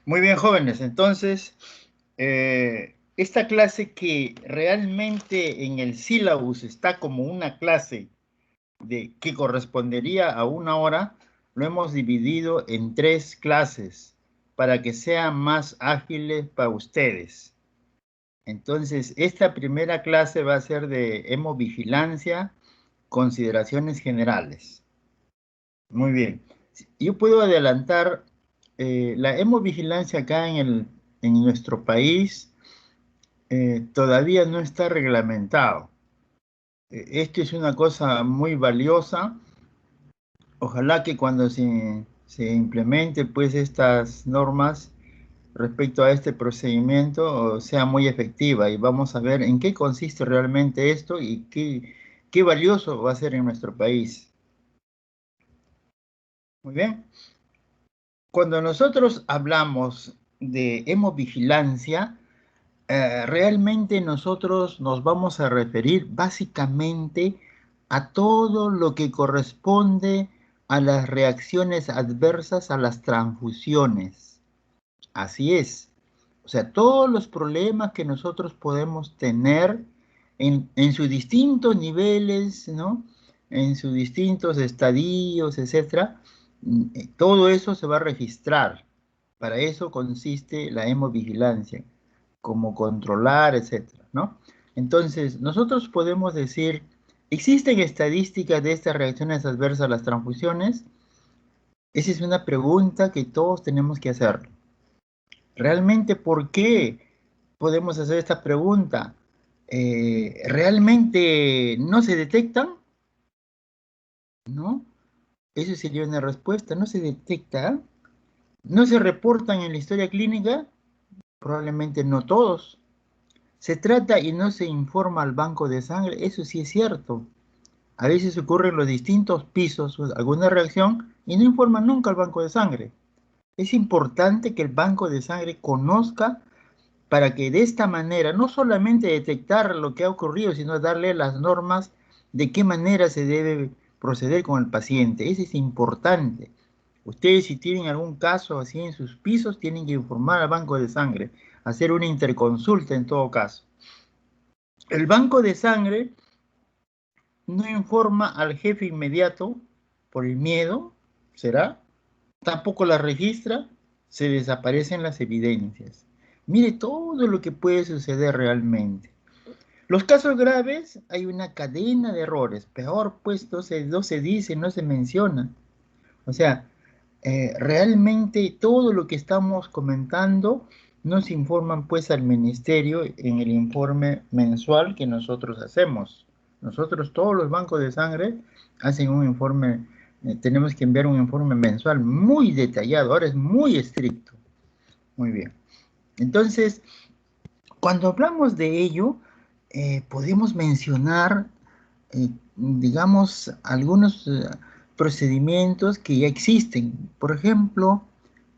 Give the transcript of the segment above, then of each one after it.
Muy bien, jóvenes. Entonces, esta clase que realmente en el sílabus está como una clase que correspondería a una hora, lo hemos dividido en 3 clases para que sean más ágiles para ustedes. Entonces, esta primera clase va a ser de hemovigilancia, consideraciones generales. Muy bien. Yo puedo adelantar la hemovigilancia acá en nuestro país todavía no está reglamentado. Esto es una cosa muy valiosa. Ojalá que cuando se implemente pues estas normas respecto a este procedimiento sea muy efectiva y vamos a ver en qué consiste realmente esto y qué valioso va a ser en nuestro país. Muy bien. Cuando nosotros hablamos de hemovigilancia, realmente nosotros nos vamos a referir básicamente a todo lo que corresponde a las reacciones adversas a las transfusiones. Así es. O sea, todos los problemas que nosotros podemos tener en sus distintos niveles, ¿no? En sus distintos estadios, etcétera, todo eso se va a registrar. Para eso consiste la hemovigilancia, como controlar, etcétera, ¿no? Entonces, nosotros podemos decir, ¿existen estadísticas de estas reacciones adversas a las transfusiones? Esa es una pregunta que todos tenemos que hacer. ¿Realmente por qué podemos hacer esta pregunta? ¿Realmente no se detectan? ¿No? Eso sería una respuesta. ¿No se detecta? ¿No se reportan en la historia clínica? Probablemente no todos. ¿Se trata y no se informa al banco de sangre? Eso sí es cierto. A veces ocurre en los distintos pisos alguna reacción y no informan nunca al banco de sangre. Es importante que el banco de sangre conozca para que de esta manera no solamente detectar lo que ha ocurrido, sino darle las normas de qué manera se debe proceder con el paciente. Eso es importante. Ustedes si tienen algún caso así en sus pisos, tienen que informar al banco de sangre, hacer una interconsulta en todo caso. El banco de sangre no informa al jefe inmediato por el miedo, ¿será? Tampoco la registra, se desaparecen las evidencias. Mire todo lo que puede suceder realmente. Los casos graves, hay una cadena de errores. Peor, pues, no se dice, no se menciona. O sea, realmente todo lo que estamos comentando nos informan, pues, al ministerio en el informe mensual que nosotros hacemos. Nosotros, todos los bancos de sangre, hacen un informe, tenemos que enviar un informe mensual muy detallado, ahora es muy estricto. Muy bien. Entonces, cuando hablamos de ello, podemos mencionar, digamos, algunos procedimientos que ya existen. Por ejemplo,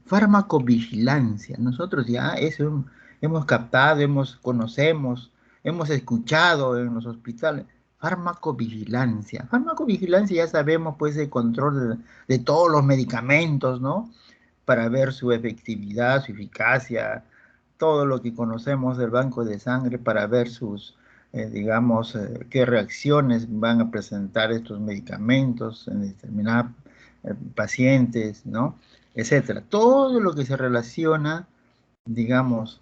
farmacovigilancia. Nosotros ya eso hemos captado, conocemos, hemos escuchado en los hospitales. Farmacovigilancia. Farmacovigilancia ya sabemos, pues, el control de todos los medicamentos, ¿no? Para ver su efectividad, su eficacia, todo lo que conocemos del banco de sangre para ver digamos, qué reacciones van a presentar estos medicamentos en determinados pacientes, ¿no? Etcétera. Todo lo que se relaciona, digamos,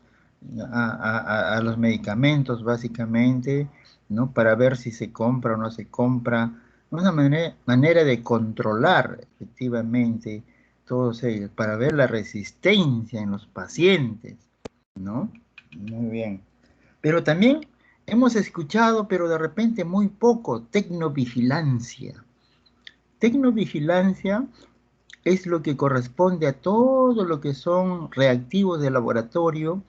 a los medicamentos, básicamente, ¿no? Para ver si se compra o no se compra. Una manera de controlar efectivamente todos ellos, para ver la resistencia en los pacientes, ¿no? Muy bien. Pero también hemos escuchado, pero de repente muy poco, tecnovigilancia. Tecnovigilancia es lo que corresponde a todo lo que son reactivos de laboratorio,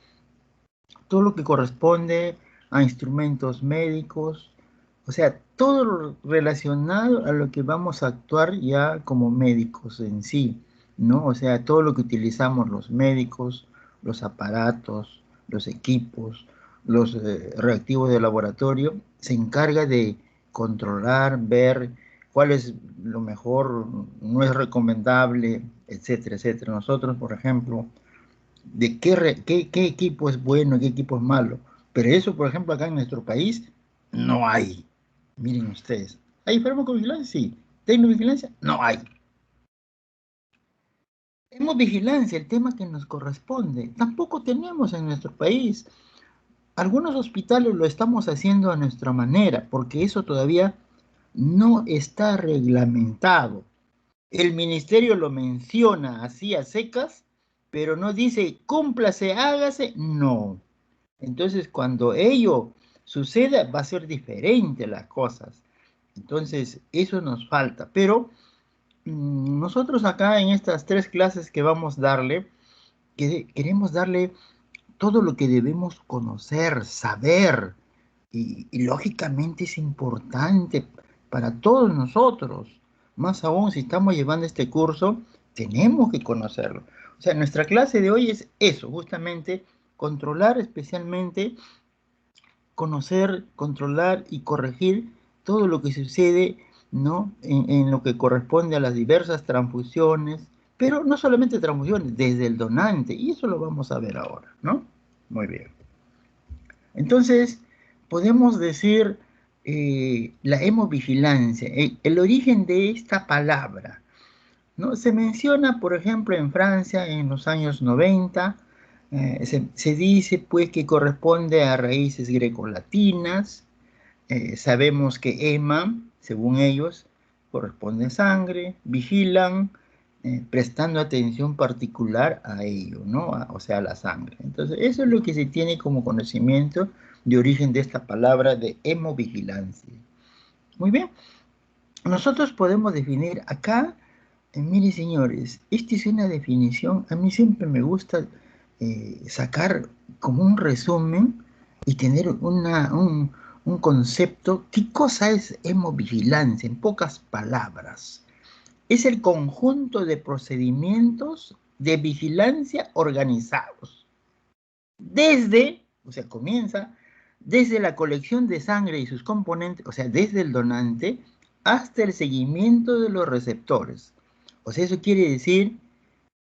todo lo que corresponde a instrumentos médicos, o sea, todo lo relacionado a lo que vamos a actuar ya como médicos en sí, ¿no? O sea, todo lo que utilizamos los médicos, los aparatos, los equipos, los reactivos de laboratorio, se encarga de controlar, ver cuál es lo mejor, no es recomendable, etcétera, etcétera. Nosotros, por ejemplo, de qué equipo es bueno, qué equipo es malo. Pero eso, por ejemplo, acá en nuestro país no hay. Miren ustedes. ¿Hay farmacovigilancia? Sí. ¿Tecnovigilancia? No hay. Vigilancia, el tema que nos corresponde. Tampoco tenemos en nuestro país. Algunos hospitales lo estamos haciendo a nuestra manera, porque eso todavía no está reglamentado. El ministerio lo menciona así a secas, pero no dice cúmplase, hágase, no. Entonces, cuando ello suceda, va a ser diferente las cosas. Entonces, eso nos falta. Pero nosotros acá en estas 3 clases que vamos a darle, queremos darle todo lo que debemos conocer, saber, y lógicamente es importante para todos nosotros. Más aún si estamos llevando este curso, tenemos que conocerlo. O sea, nuestra clase de hoy es eso, justamente controlar especialmente, conocer, controlar y corregir todo lo que sucede, ¿no? En lo que corresponde a las diversas transfusiones, pero no solamente transfusiones, desde el donante, y eso lo vamos a ver ahora, ¿no? Muy bien. Entonces, podemos decir la hemovigilancia, el origen de esta palabra, ¿no? Se menciona, por ejemplo, en Francia en los años 90, se dice pues que corresponde a raíces grecolatinas. Sabemos que hema, según ellos, corresponde a sangre, vigilan, prestando atención particular a ello, ¿no? O sea, a la sangre. Entonces, eso es lo que se tiene como conocimiento de origen de esta palabra de hemovigilancia. Muy bien. Nosotros podemos definir acá, mire señores, esta es una definición, a mí siempre me gusta sacar como un resumen y tener un concepto. ¿Qué cosa es hemovigilancia? En pocas palabras, es el conjunto de procedimientos de vigilancia organizados. O sea, comienza desde la colección de sangre y sus componentes, o sea, desde el donante hasta el seguimiento de los receptores. O sea, eso quiere decir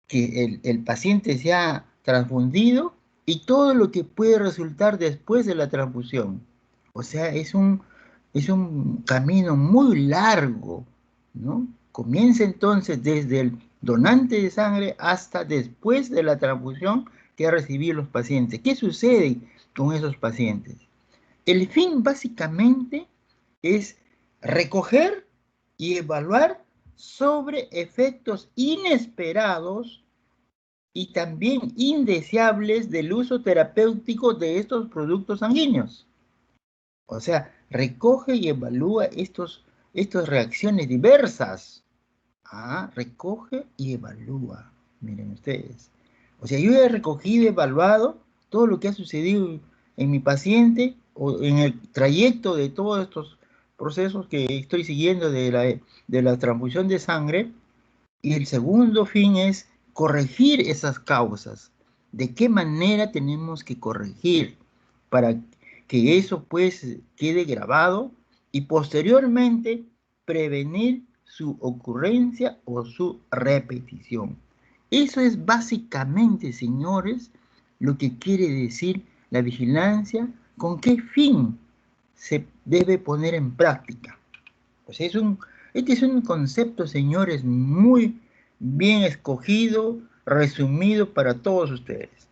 que el paciente se ha transfundido y todo lo que puede resultar después de la transfusión. O sea, es un camino muy largo, ¿no? Comienza entonces desde el donante de sangre hasta después de la transfusión que ha recibido los pacientes. ¿Qué sucede con esos pacientes? El fin básicamente es recoger y evaluar sobre efectos inesperados y también indeseables del uso terapéutico de estos productos sanguíneos. O sea, recoge y evalúa estas reacciones diversas. Recoge y evalúa. Miren ustedes. O sea, yo he recogido y evaluado todo lo que ha sucedido en mi paciente o en el trayecto de todos estos procesos que estoy siguiendo de la transfusión de sangre. Y el segundo fin es corregir esas causas. ¿De qué manera tenemos que corregir para que eso pues quede grabado y posteriormente prevenir su ocurrencia o su repetición? Eso es básicamente, señores, lo que quiere decir la vigilancia, con qué fin se debe poner en práctica. Pues este es un concepto, señores, muy bien escogido, resumido para todos ustedes.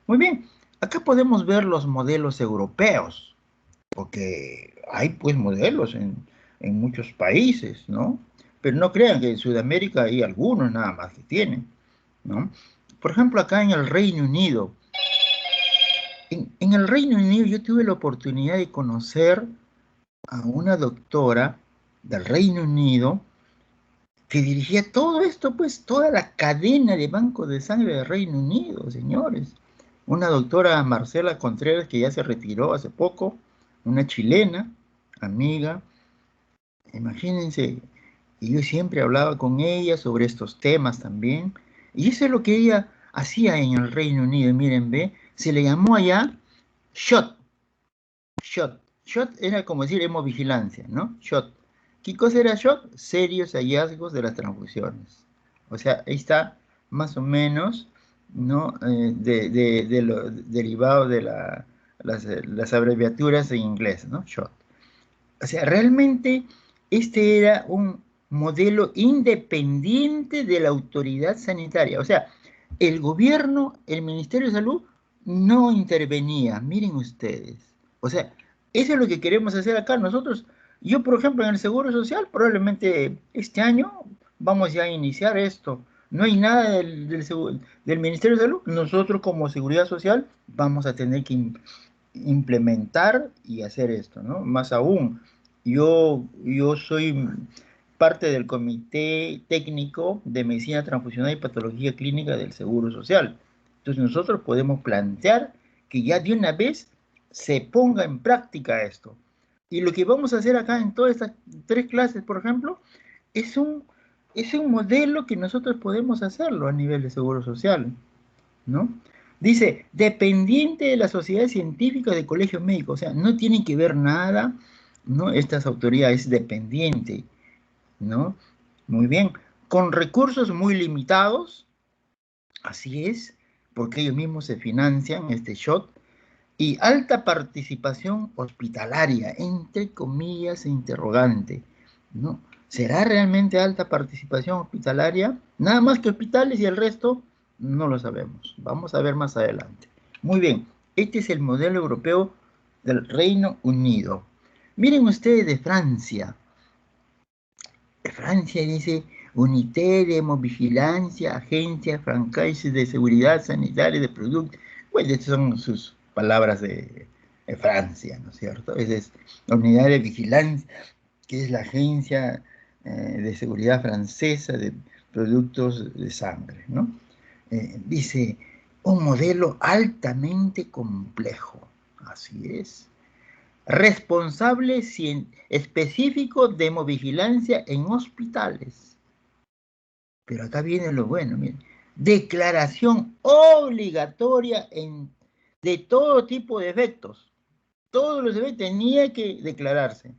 Muy bien, acá podemos ver los modelos europeos, porque hay pues modelos en muchos países, ¿no? Pero no crean que en Sudamérica hay algunos nada más que tienen, ¿no? Por ejemplo, acá en el Reino Unido, en el Reino Unido yo tuve la oportunidad de conocer a una doctora del Reino Unido que dirigía todo esto, pues toda la cadena de banco de sangre del Reino Unido, señores. Una doctora Marcela Contreras, que ya se retiró hace poco, una chilena, amiga. Imagínense, y yo siempre hablaba con ella sobre estos temas también. Y eso es lo que ella hacía en el Reino Unido. Miren, ve, se le llamó allá SHOT. SHOT. SHOT era como decir hemovigilancia, ¿no? SHOT. ¿Qué cosa era SHOT? Serios hallazgos de las transfusiones. O sea, ahí está más o menos, ¿no? De lo derivado de las abreviaturas en inglés, ¿no? SHOT. O sea, realmente este era un modelo independiente de la autoridad sanitaria. O sea, el gobierno, el Ministerio de Salud, no intervenía. Miren ustedes. O sea, eso es lo que queremos hacer acá. Nosotros, yo por ejemplo, en el Seguro Social, probablemente este año vamos ya a iniciar esto. No hay nada del Ministerio de Salud. Nosotros como Seguridad Social vamos a tener que implementar y hacer esto, ¿no? Más aún, yo soy parte del Comité Técnico de Medicina Transfusional y Patología Clínica del Seguro Social. Entonces nosotros podemos plantear que ya de una vez se ponga en práctica esto. Y lo que vamos a hacer acá en todas estas 3 clases, por ejemplo, es un modelo que nosotros podemos hacerlo a nivel de Seguro Social, ¿no? Dice, dependiente de la sociedad científica de colegios médicos, o sea, no tienen que ver nada, ¿no? Estas autoridades dependientes, ¿no? Muy bien, con recursos muy limitados, así es, porque ellos mismos se financian este shot, y alta participación hospitalaria, entre comillas e interrogante, ¿no? ¿Será realmente alta participación hospitalaria? Nada más que hospitales y el resto no lo sabemos. Vamos a ver más adelante. Muy bien, este es el modelo europeo del Reino Unido. Miren ustedes de Francia. Francia dice Unité de Vigilancia, Agencia Francaise de Seguridad Sanitaria de Productos. Pues estas son sus palabras de Francia, ¿no es cierto? Esa es la Unidad de Vigilancia, que es la Agencia de Seguridad Francesa de Productos de Sangre, ¿no? Dice, un modelo altamente complejo. Así es. Responsable específico de hemovigilancia en hospitales. Pero acá viene lo bueno, miren. Declaración obligatoria de todo tipo de efectos. Todos los efectos tenía que declararse.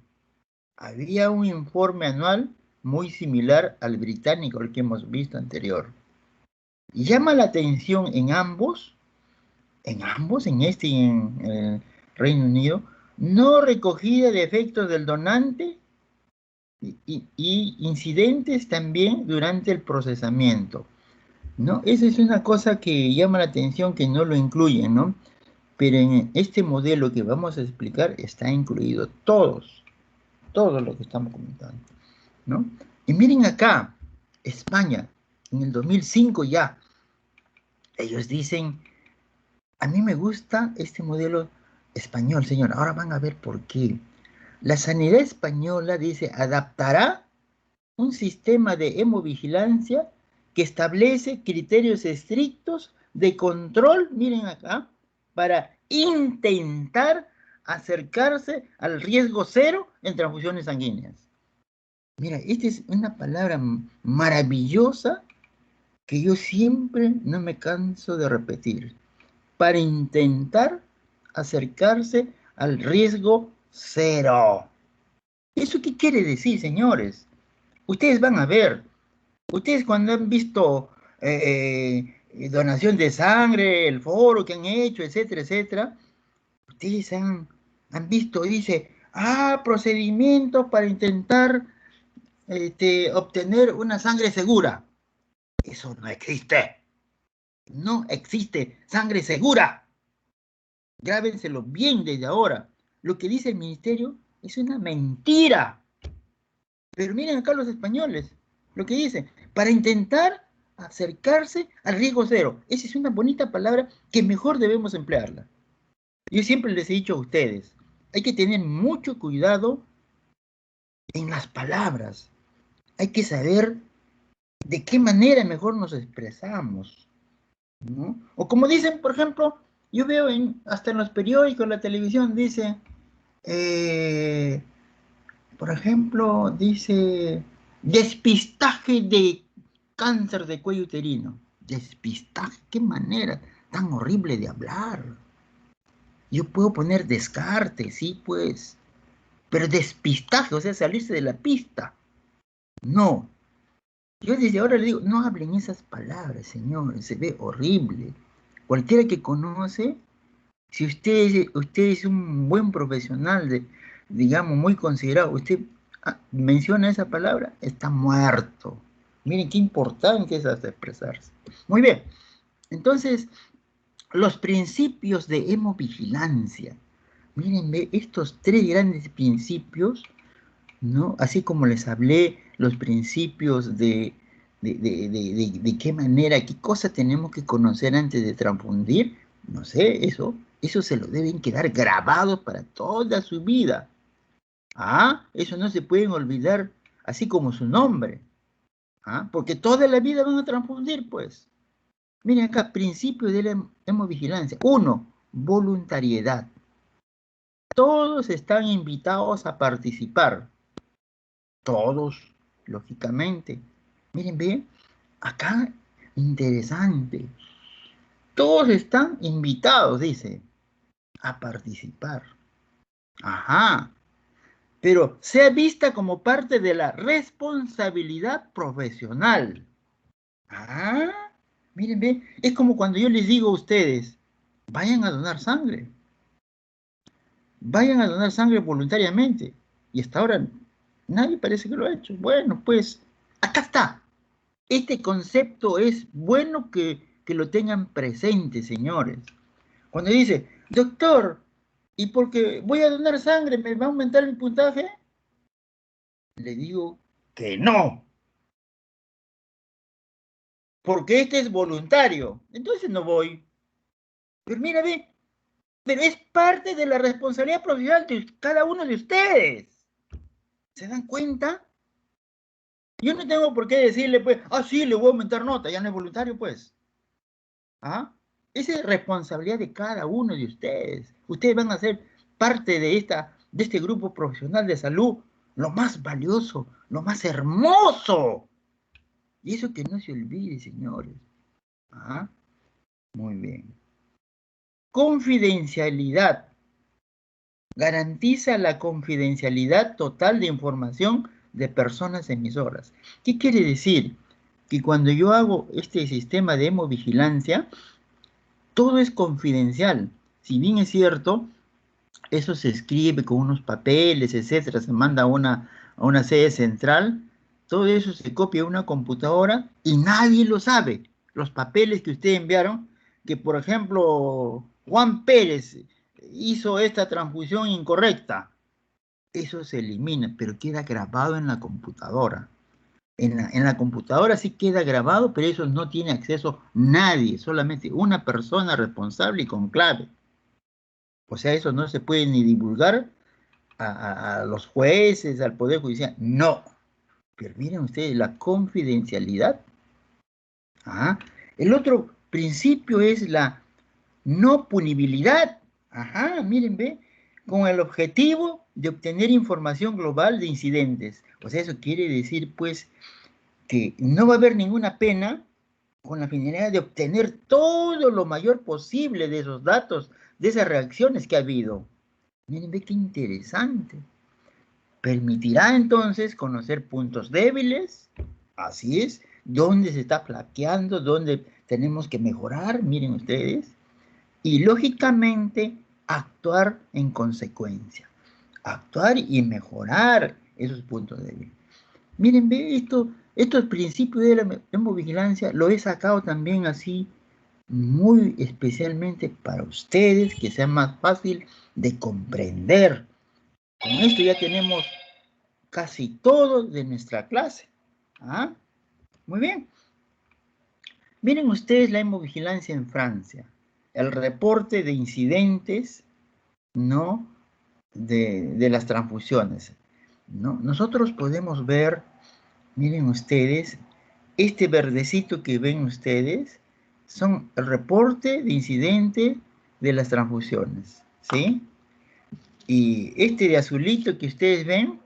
Había un informe anual muy similar al británico, el que hemos visto anterior. Y llama la atención en este y en el Reino Unido, no recogida de efectos del donante y incidentes también durante el procesamiento, ¿no? Esa es una cosa que llama la atención que no lo incluyen, ¿no? Pero en este modelo que vamos a explicar está incluido todo lo que estamos comentando, ¿no? Y miren acá, España, en el 2005 ya, ellos dicen, a mí me gusta este modelo español, señor, ahora van a ver por qué. La sanidad española, dice, adaptará un sistema de hemovigilancia que establece criterios estrictos de control, miren acá, para intentar acercarse al riesgo cero en transfusiones sanguíneas. Mira, esta es una palabra maravillosa que yo siempre no me canso de repetir, para intentar acercarse al riesgo cero. ¿Eso qué quiere decir, señores? Ustedes van a ver, ustedes cuando han visto donación de sangre, el foro que han hecho, etcétera, etcétera, ustedes han visto, dice, procedimientos para intentar obtener una sangre segura. Eso no existe. No existe sangre segura. Grábenselo bien desde ahora. Lo que dice el ministerio es una mentira. Pero miren acá los españoles, lo que dicen, para intentar acercarse al riesgo cero. Esa es una bonita palabra que mejor debemos emplearla. Yo siempre les he dicho a ustedes, hay que tener mucho cuidado en las palabras. Hay que saber de qué manera mejor nos expresamos, ¿no? O como dicen, por ejemplo, yo veo hasta en los periódicos, en la televisión, dice, eh, por ejemplo, dice despistaje de cáncer de cuello uterino. Despistaje, qué manera tan horrible de hablar. Yo puedo poner descarte, sí, pues. pero despistaje, o sea, salirse de la pista. No. Yo desde ahora le digo, no hablen esas palabras, señores, se ve horrible. Cualquiera que conoce, si usted es un buen profesional, digamos, muy considerado, usted menciona esa palabra, está muerto. Miren qué importante es hasta expresarse. Muy bien, entonces, los principios de hemovigilancia. Miren, ve, estos tres grandes principios, ¿no? Así como les hablé, los principios de qué manera, qué cosa tenemos que conocer antes de transfundir, no sé, eso se lo deben quedar grabado para toda su vida. Ah, eso no se pueden olvidar, así como su nombre. Ah, porque toda la vida van a transfundir, pues. Miren acá, principio de la hemovigilancia. Uno, voluntariedad. Todos están invitados a participar. Todos, lógicamente. Miren, ve, acá, interesante. Todos están invitados, dice, a participar. Ajá. Pero sea vista como parte de la responsabilidad profesional. Ah, miren, ve, es como cuando yo les digo a ustedes, vayan a donar sangre. Vayan a donar sangre voluntariamente. Y hasta ahora nadie parece que lo ha hecho. Bueno, pues acá está. Este concepto es bueno que lo tengan presente, señores. Cuando dice, doctor, ¿y porque voy a donar sangre me va a aumentar el puntaje? Le digo que no, porque este es voluntario. Entonces no voy. Pero mira, ve, pero es parte de la responsabilidad profesional de cada uno de ustedes. ¿Se dan cuenta? Yo no tengo por qué decirle, pues, sí, le voy a aumentar nota, ya no es voluntario, pues. ¿Ah? Esa es responsabilidad de cada uno de ustedes. Ustedes van a ser parte de este grupo profesional de salud, lo más valioso, lo más hermoso. Y eso que no se olvide, señores. ¿Ah? Muy bien. Confidencialidad. Garantiza la confidencialidad total de información de personas emisoras. ¿Qué quiere decir? Que cuando yo hago este sistema de hemovigilancia, todo es confidencial. Si bien es cierto, eso se escribe con unos papeles, etcétera, se manda a una sede central, todo eso se copia a una computadora y nadie lo sabe. Los papeles que ustedes enviaron, que por ejemplo Juan Pérez hizo esta transfusión incorrecta, eso se elimina, pero queda grabado en la computadora. En la computadora sí queda grabado, pero eso no tiene acceso nadie, solamente una persona responsable y con clave. O sea, eso no se puede ni divulgar a los jueces, al Poder Judicial. No. Pero miren ustedes, la confidencialidad. ¿Ah? El otro principio es la no punibilidad. Ajá, miren, ve, con el objetivo de obtener información global de incidentes. O sea, eso quiere decir, pues, que no va a haber ninguna pena con la finalidad de obtener todo lo mayor posible de esos datos, de esas reacciones que ha habido. Miren, ve qué interesante. Permitirá entonces conocer puntos débiles, así es, dónde se está flaqueando, dónde tenemos que mejorar, miren ustedes, y lógicamente actuar en consecuencia, actuar y mejorar esos puntos débiles. Miren, ve estos principios de la hemovigilancia lo he sacado también así muy especialmente para ustedes, que sea más fácil de comprender. Con esto ya tenemos casi todo de nuestra clase. ¿Ah? Muy bien. Miren ustedes la hemovigilancia en Francia. El reporte de incidentes, ¿no? De las transfusiones. ¿No? Nosotros podemos ver, miren ustedes, este verdecito que ven ustedes, son el reporte de incidente de las transfusiones. ¿Sí? Y este de azulito que ustedes ven,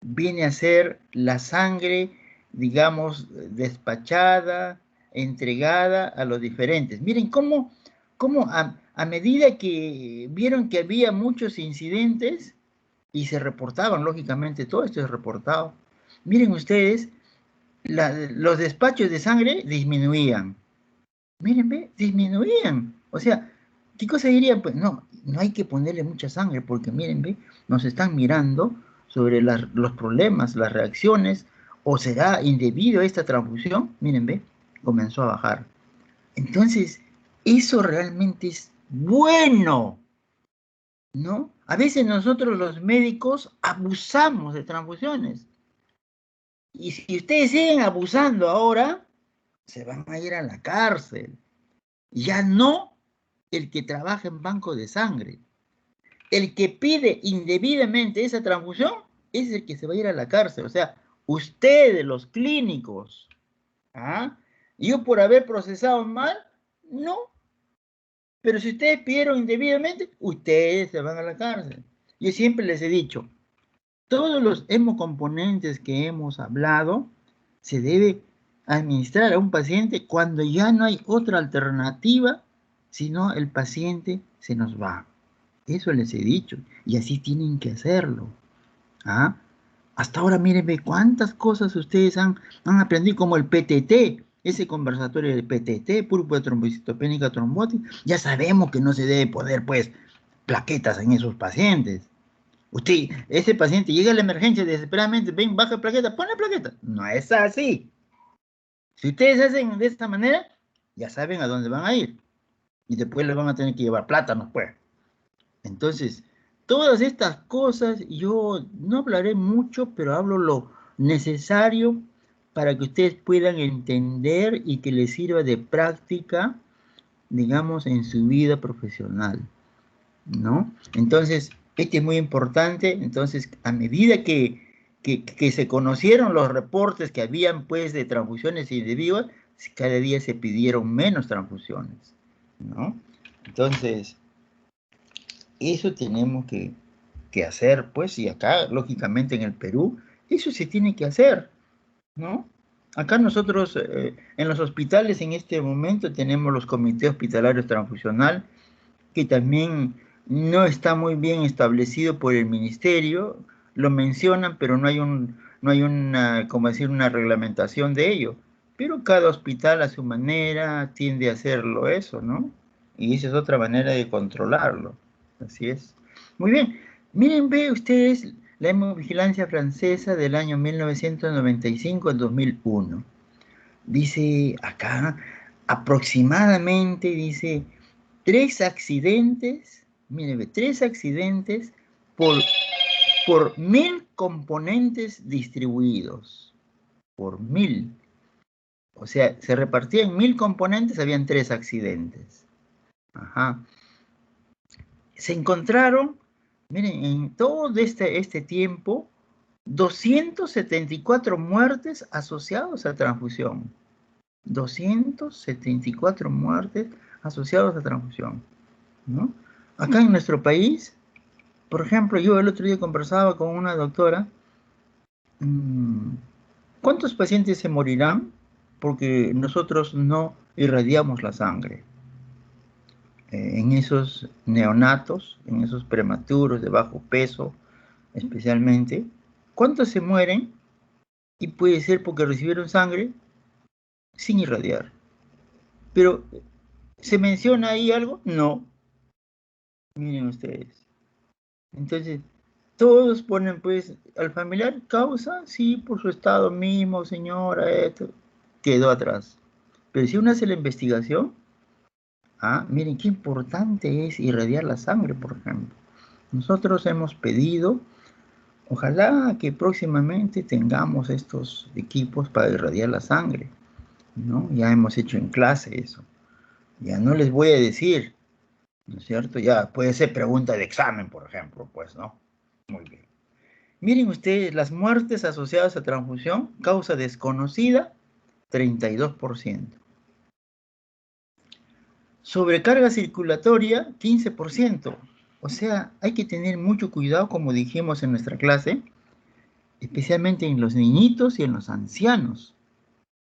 viene a ser la sangre, digamos, despachada, entregada a los diferentes. Miren cómo a medida que vieron que había muchos incidentes, y se reportaban, lógicamente, todo esto es reportado. Miren ustedes, los despachos de sangre disminuían. Miren, ve, disminuían. O sea, ¿qué cosa dirían? Pues no, no hay que ponerle mucha sangre porque miren, ve, nos están mirando sobre los problemas, las reacciones, o será indebido esta transfusión. Miren, ve, comenzó a bajar. Entonces, eso realmente es bueno, ¿no? A veces nosotros los médicos abusamos de transfusiones. Y si ustedes siguen abusando ahora, se van a ir a la cárcel. Ya no el que trabaja en banco de sangre. El que pide indebidamente esa transfusión es el que se va a ir a la cárcel. O sea, ustedes, los clínicos, ¿ah? Yo por haber procesado mal, no. Pero si ustedes pidieron indebidamente, ustedes se van a la cárcel. Yo siempre les he dicho, todos los hemocomponentes que hemos hablado se debe administrar a un paciente cuando ya no hay otra alternativa, sino el paciente se nos va. Eso les he dicho, y así tienen que hacerlo. ¿Ah? Hasta ahora, mírenme cuántas cosas ustedes han aprendido, como el PTT, ese conversatorio del PTT, púrpura trombocitopénica trombótica. Ya sabemos que no se debe poner, pues, plaquetas en esos pacientes. Usted, ese paciente llega a la emergencia desesperadamente, ven, baja plaqueta, pone plaqueta. No es así. Si ustedes hacen de esta manera, ya saben a dónde van a ir. Y después les van a tener que llevar plátanos, pues. Entonces, todas estas cosas, yo no hablaré mucho, pero hablo lo necesario para que ustedes puedan entender y que les sirva de práctica, digamos, en su vida profesional, ¿no? Entonces, esto es muy importante. Entonces, a medida que se conocieron los reportes que habían, pues, de transfusiones indebidas, cada día se pidieron menos transfusiones, ¿no? Entonces, eso tenemos que hacer, pues, y acá, lógicamente, en el Perú, eso se tiene que hacer, ¿no? Acá nosotros, en los hospitales, en este momento, tenemos los comités hospitalarios transfusional, que también no está muy bien establecido por el ministerio, lo mencionan, pero no hay una, como decir, una reglamentación de ello. Pero cada hospital a su manera tiende a hacerlo eso, ¿no? Y esa es otra manera de controlarlo. Así es. Muy bien. Miren, ve ustedes la hemovigilancia francesa del año 1995 al 2001. Dice acá, aproximadamente, dice, 3 accidentes, mire, 3 accidentes por, por 1000 componentes distribuidos. Por 1000. O sea, se repartían 1000 componentes, habían 3 accidentes. Ajá. Se encontraron, miren, en todo este tiempo, 274 muertes asociadas a transfusión. 274 muertes asociadas a transfusión, ¿no? Acá en nuestro país, por ejemplo, yo el otro día conversaba con una doctora. ¿Cuántos pacientes se morirán porque nosotros no irradiamos la sangre? En esos neonatos, en esos prematuros de bajo peso, especialmente, ¿cuántos se mueren? Y puede ser porque recibieron sangre sin irradiar. Pero, ¿se menciona ahí algo? No. Miren ustedes. Entonces, todos ponen, pues, al familiar causa, sí, por su estado mismo, señora, esto, quedó atrás. Pero si uno hace la investigación, miren qué importante es irradiar la sangre, por ejemplo. Nosotros hemos pedido, ojalá que próximamente tengamos estos equipos para irradiar la sangre, ¿no? Ya hemos hecho en clase eso. Ya no les voy a decir, ¿no es cierto? Ya puede ser pregunta de examen, por ejemplo, pues, ¿no? Muy bien. Miren ustedes, las muertes asociadas a transfusión, causa desconocida, 32%. Sobrecarga circulatoria, 15%. O sea, hay que tener mucho cuidado, como dijimos en nuestra clase, especialmente en los niñitos y en los ancianos,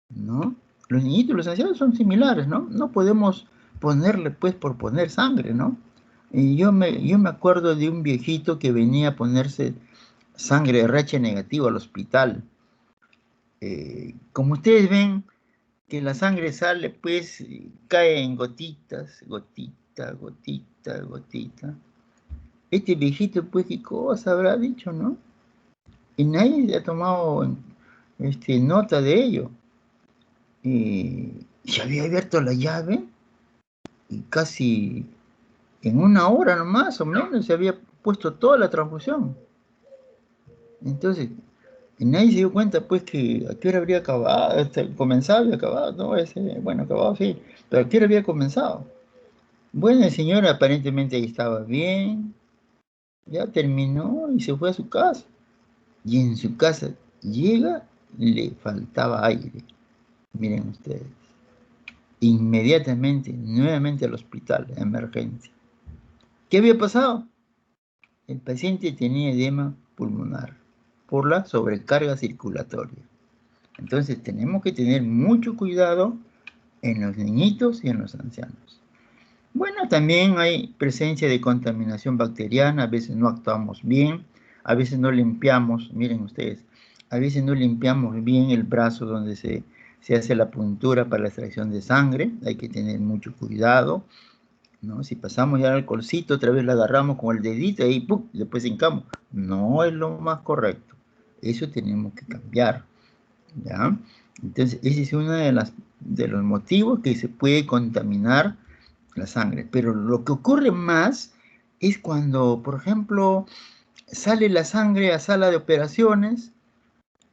¿no? Los niñitos y los ancianos son similares, ¿no? No podemos ponerle, pues, por poner sangre, ¿no? Y yo me acuerdo de un viejito que venía a ponerse sangre de RH negativo al hospital. Como ustedes ven, que la sangre sale, pues, cae en gotitas, gotita, gotita, gotita. Este viejito, pues, qué cosa habrá dicho, ¿no? Y nadie ha tomado nota de ello. Se había abierto la llave y casi en una hora nomás o menos se había puesto toda la transfusión. Entonces, y nadie se dio cuenta, pues, que a qué hora habría acabado, comenzado y acabado, ¿no? Bueno, acabado sí, pero a qué hora había comenzado. Bueno, el señor aparentemente ahí estaba bien, ya terminó y se fue a su casa. Y en su casa llega, le faltaba aire. Miren ustedes. Inmediatamente, nuevamente al hospital, emergencia. ¿Qué había pasado? El paciente tenía edema pulmonar por la sobrecarga circulatoria. Entonces tenemos que tener mucho cuidado en los niñitos y en los ancianos. Bueno, también hay presencia de contaminación bacteriana, a veces no actuamos bien, a veces no limpiamos, miren ustedes, a veces no limpiamos bien el brazo donde se hace la puntura para la extracción de sangre, hay que tener mucho cuidado, ¿no? Si pasamos ya el alcoholcito, otra vez la agarramos con el dedito y ¡pum!, después hincamos. No es lo más correcto. Eso tenemos que cambiar, ¿ya? Entonces, ese es uno de los motivos que se puede contaminar la sangre. Pero lo que ocurre más es cuando, por ejemplo, sale la sangre a sala de operaciones,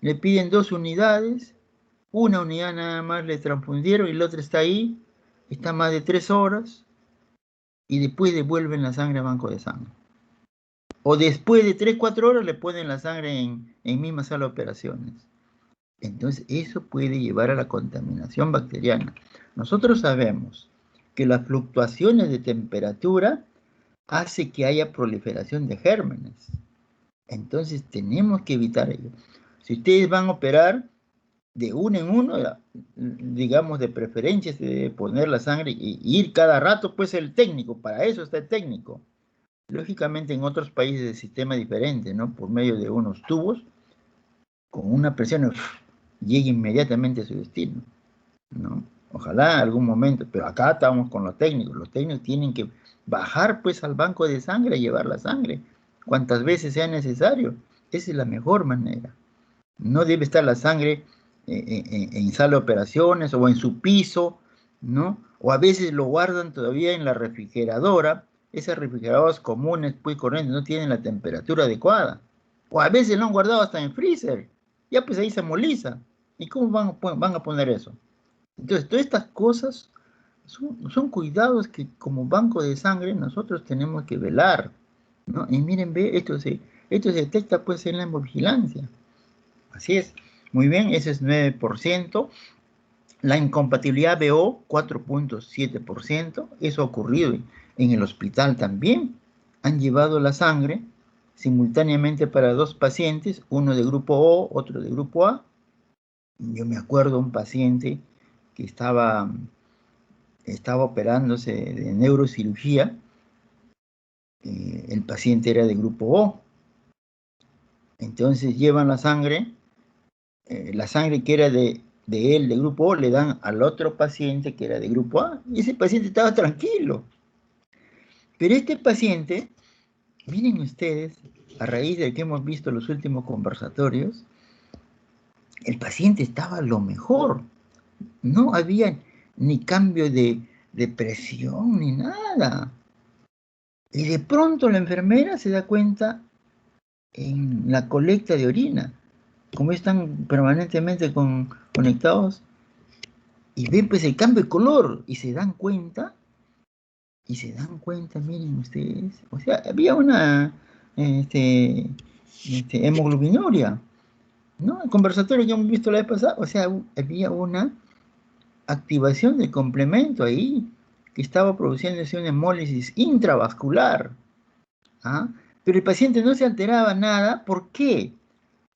le piden 2 unidades, una unidad nada más le transfundieron y la otra está ahí, está más de 3 horas, y después devuelven la sangre a banco de sangre. O después de 3, 4 horas le ponen la sangre en misma sala de operaciones. Entonces eso puede llevar a la contaminación bacteriana. Nosotros sabemos que las fluctuaciones de temperatura hace que haya proliferación de gérmenes. Entonces tenemos que evitar ello. Si ustedes van a operar de uno en uno, digamos de preferencia, de poner la sangre y ir cada rato, pues el técnico, para eso está el técnico. Lógicamente en otros países el sistema es diferente, ¿no? Por medio de unos tubos, con una presión, llegue inmediatamente a su destino, ¿no? Ojalá algún momento, pero acá estamos con los técnicos tienen que bajar pues al banco de sangre y llevar la sangre, cuantas veces sea necesario. Esa es la mejor manera. No debe estar la sangre en sala de operaciones o en su piso, ¿no? O a veces lo guardan todavía en la refrigeradora. Esas refrigeradoras comunes, pues corrientes, no tienen la temperatura adecuada. O a veces lo han guardado hasta en freezer. Ya pues ahí se moliza. ¿Y cómo van a poner eso? Entonces, todas estas cosas son cuidados que como banco de sangre nosotros tenemos que velar, ¿no? Y miren, ve, esto se detecta pues en la hemovigilancia. Así es. Muy bien, ese es 9%. La incompatibilidad BO, 4.7%. Eso ha ocurrido en el hospital también. Han llevado la sangre simultáneamente para 2 pacientes, uno de grupo O, otro de grupo A. Yo me acuerdo un paciente que estaba operándose de neurocirugía. El paciente era de grupo O. Entonces llevan la sangre que era de él, de grupo O, le dan al otro paciente que era de grupo A, y ese paciente estaba tranquilo. Pero este paciente, miren ustedes, a raíz de que hemos visto los últimos conversatorios, el paciente estaba a lo mejor, no había ni cambio de presión ni nada. Y de pronto la enfermera se da cuenta en la colecta de orina, como están permanentemente conectados, y ven pues el cambio de color y se dan cuenta, miren ustedes, o sea, había una hemoglobinuria, ¿no? El conversatorio que hemos visto la vez pasada, o sea, había una activación del complemento ahí que estaba produciéndose una hemólisis intravascular, ¿ah? Pero el paciente no se alteraba nada. ¿Por qué?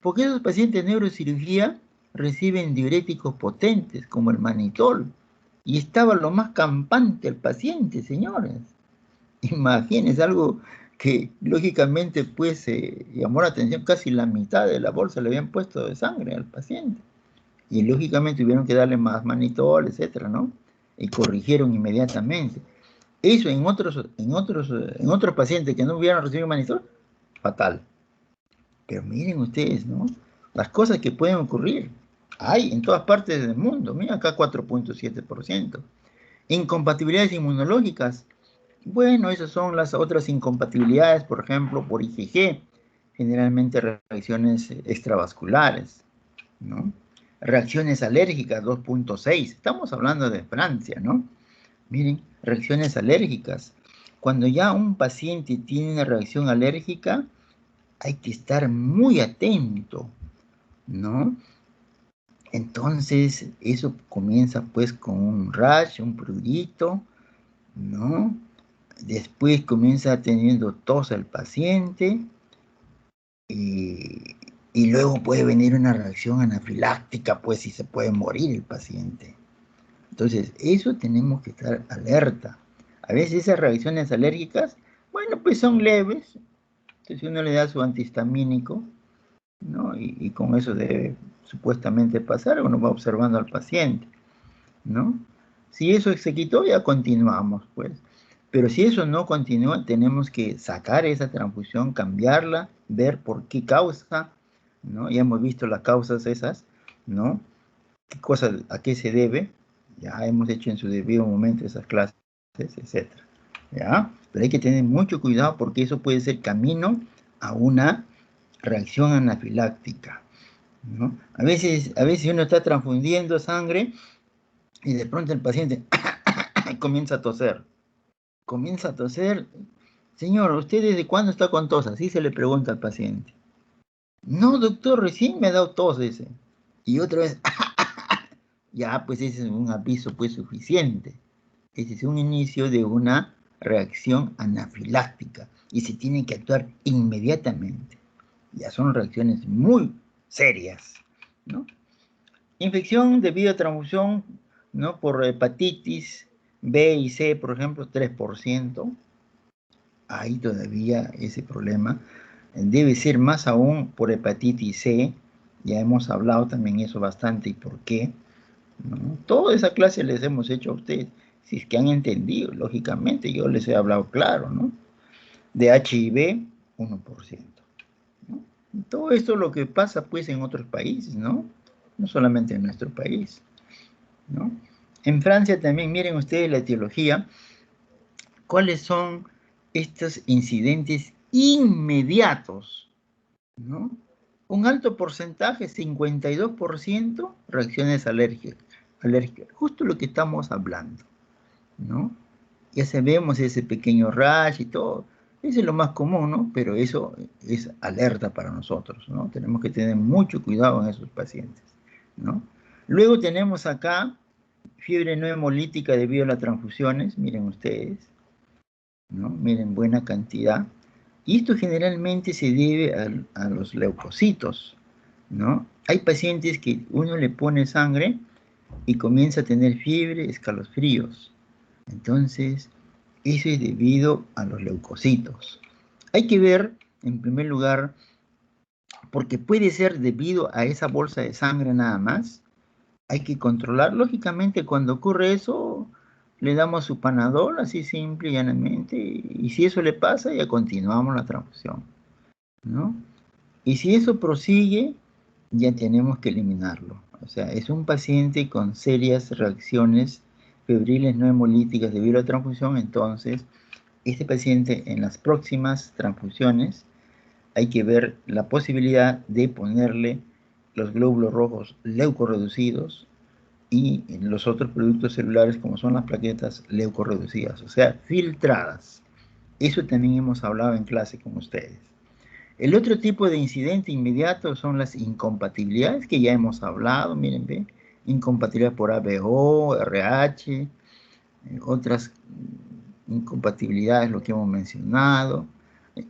Porque esos pacientes de neurocirugía reciben diuréticos potentes como el manitol, y estaba lo más campante el paciente, señores. Imagínense algo que lógicamente pues llamó la atención, casi la mitad de la bolsa le habían puesto de sangre al paciente. Y lógicamente tuvieron que darle más manitol, etcétera, ¿no? Y corrigieron inmediatamente. Eso en otros pacientes que no hubieran recibido manitol, fatal. Pero miren ustedes, ¿no? Las cosas que pueden ocurrir. Hay en todas partes del mundo. Mira acá 4,7%. Incompatibilidades inmunológicas. Bueno, esas son las otras incompatibilidades, por ejemplo, por IgG, generalmente reacciones extravasculares, ¿no? Reacciones alérgicas, 2,6. Estamos hablando de Francia, ¿no? Miren, reacciones alérgicas. Cuando ya un paciente tiene una reacción alérgica, hay que estar muy atento, ¿no? Entonces, eso comienza pues con un rash, un prurito, ¿no? Después comienza teniendo tos el paciente y luego puede venir una reacción anafiláctica, pues, y se puede morir el paciente. Entonces, eso tenemos que estar alerta. A veces esas reacciones alérgicas, bueno, pues son leves. Entonces uno le da su antihistamínico, ¿no? Y con eso debe supuestamente pasar, uno va observando al paciente, ¿no? Si eso se quitó, ya continuamos, pues. Pero si eso no continúa, tenemos que sacar esa transfusión, cambiarla, ver por qué causa, ¿no? Ya hemos visto las causas esas, ¿no? ¿Qué cosa, a qué se debe? Ya hemos hecho en su debido momento esas clases, etcétera, ¿ya? Pero hay que tener mucho cuidado porque eso puede ser camino a una reacción anafiláctica, ¿no? A veces uno está transfundiendo sangre y de pronto el paciente comienza a toser. Comienza a toser. Señor, ¿usted desde cuándo está con tos? Así se le pregunta al paciente. No, doctor, recién me ha dado tos ese. Y otra vez, ya, pues ese es un aviso pues suficiente. Ese es un inicio de una reacción anafiláctica y se tiene que actuar inmediatamente. Ya son reacciones muy serias, ¿no? Infección debido a transfusión, ¿no? Por hepatitis B y C, por ejemplo, 3%. Hay todavía ese problema. Debe ser más aún por hepatitis C. Ya hemos hablado también eso bastante y por qué, ¿no? Toda esa clase les hemos hecho a ustedes. Si es que han entendido, lógicamente, yo les he hablado claro, ¿no? De HIV, 1%. ¿No? Todo esto es lo que pasa pues en otros países, ¿no? No solamente en nuestro país, ¿no? En Francia también, miren ustedes la etiología, cuáles son estos incidentes inmediatos, ¿no? Un alto porcentaje, 52%, reacciones alérgicas, justo lo que estamos hablando, ¿no? Ya sabemos ese pequeño rash y todo, eso es lo más común, ¿no? Pero eso es alerta para nosotros, ¿no? Tenemos que tener mucho cuidado en esos pacientes, ¿no? Luego tenemos acá fiebre no hemolítica debido a las transfusiones, miren ustedes, ¿no? Miren, buena cantidad. Y esto generalmente se debe a los leucocitos, ¿no? Hay pacientes que uno le pone sangre y comienza a tener fiebre, escalofríos. Entonces, eso es debido a los leucocitos. Hay que ver, en primer lugar, porque puede ser debido a esa bolsa de sangre nada más. Hay que controlar. Lógicamente, cuando ocurre eso, le damos su Panadol, así simple y llanamente, y si eso le pasa, ya continuamos la transfusión, ¿no? Y si eso prosigue, ya tenemos que eliminarlo. O sea, es un paciente con serias reacciones febriles no hemolíticas debido a la transfusión, entonces, este paciente en las próximas transfusiones hay que ver la posibilidad de ponerle los glóbulos rojos leucorreducidos y los otros productos celulares como son las plaquetas leucorreducidas, o sea, filtradas. Eso también hemos hablado en clase con ustedes. El otro tipo de incidente inmediato son las incompatibilidades que ya hemos hablado, miren, ¿ve? Incompatibilidad por ABO, RH, otras incompatibilidades, lo que hemos mencionado,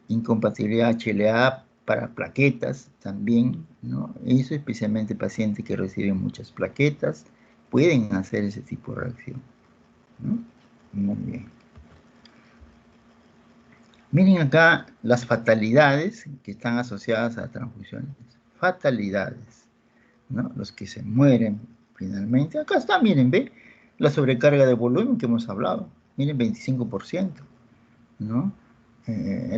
incompatibilidad HLA para plaquetas también, ¿no? Eso especialmente pacientes que reciben muchas plaquetas pueden hacer ese tipo de reacción, ¿no? Muy bien. Miren acá las fatalidades que están asociadas a transfusiones. Fatalidades, ¿no? Los que se mueren finalmente. Acá está, miren, ve, la sobrecarga de volumen que hemos hablado. Miren, 25%, ¿no?